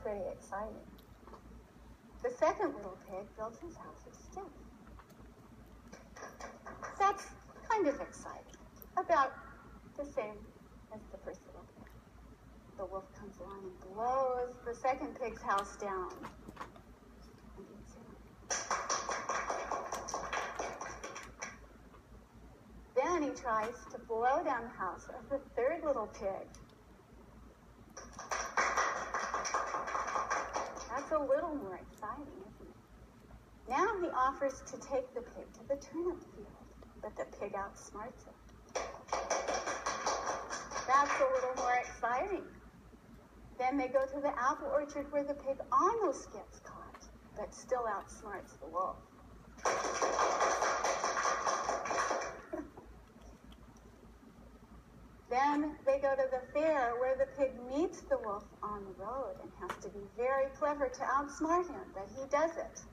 pretty exciting. The second little pig builds his house of sticks. That's kind of exciting, about the same as the first little pig. The wolf comes along and blows the second pig's house down and eats him. Then he tries to blow down the house of the third little pig. That's a little more exciting, isn't it? Now he offers to take the pig to the turnip field, but the pig outsmarts it. That's a little more exciting. Then they go to the apple orchard where the pig almost gets caught, but still outsmarts the wolf. Then they go to the fair where the pig meets the wolf on the road and has to be very clever to outsmart him, but he does it.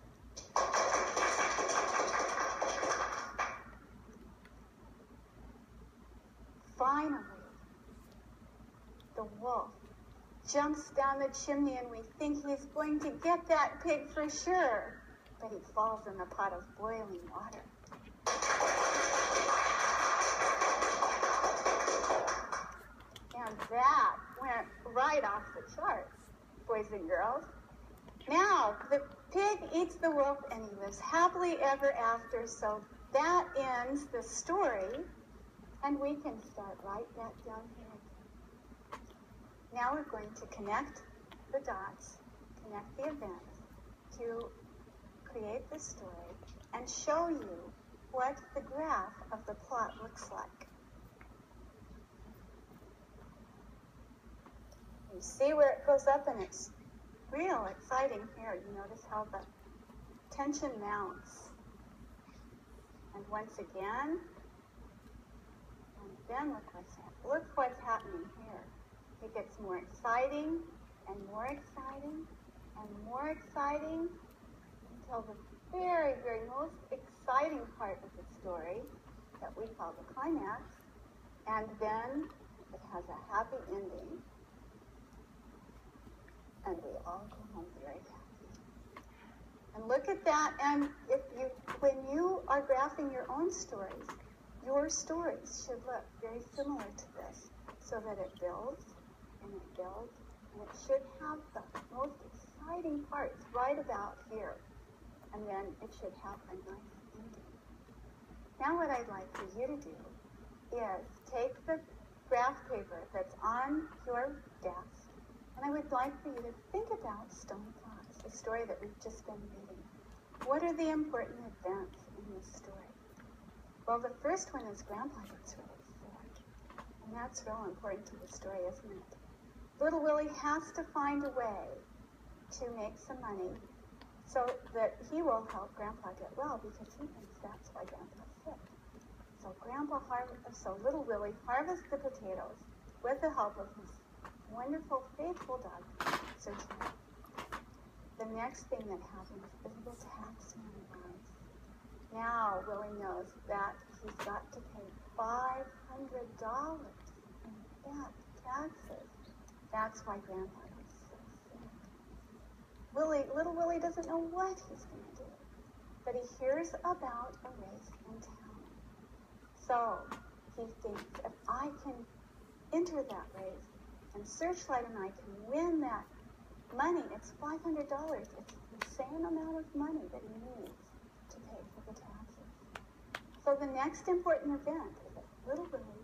Finally, the wolf jumps down the chimney and we think he's going to get that pig for sure, but he falls in a pot of boiling water. And that went right off the charts, boys and girls. Now, the pig eats the wolf and he lives happily ever after, so that ends the story, and we can start right back down here. Now we're going to connect the dots, connect the events to create the story and show you what the graph of the plot looks like. You see where it goes up, and it's real exciting here. You notice how the tension mounts. And once again, and then look what's happening here. It gets more exciting and more exciting and more exciting until the very, very most exciting part of the story that we call the climax, and then it has a happy ending. And we all go home very happy. And look at that, and when you are graphing your own stories, your stories should look very similar to this, so that it builds, and it builds, and it should have the most exciting parts right about here. And then it should have a nice ending. Now what I'd like for you to do is take the graph paper that's on your desk, and I would like for you to think about Stone Fox, the story that we've just been reading. What are the important events in this story? Well, the first one is Grandpa gets really sick. And that's real important to the story, isn't it? Little Willie has to find a way to make some money so that he will help Grandpa get well, because he thinks that's why Grandpa's sick. So Little Willie harvests the potatoes with the help of his wonderful, faithful dog, Searchlight. The next thing that happens is the taxman arrives. Now Willie knows that he's got to pay $500 in back taxes. That's why Grandpa is so sick. Little Willie doesn't know what he's going to do, but he hears about a race in town. So he thinks, if I can enter that race, and Searchlight and I can win that money, it's $500. It's the same amount of money that he needs to pay for the taxes. So the next important event is that Little Willie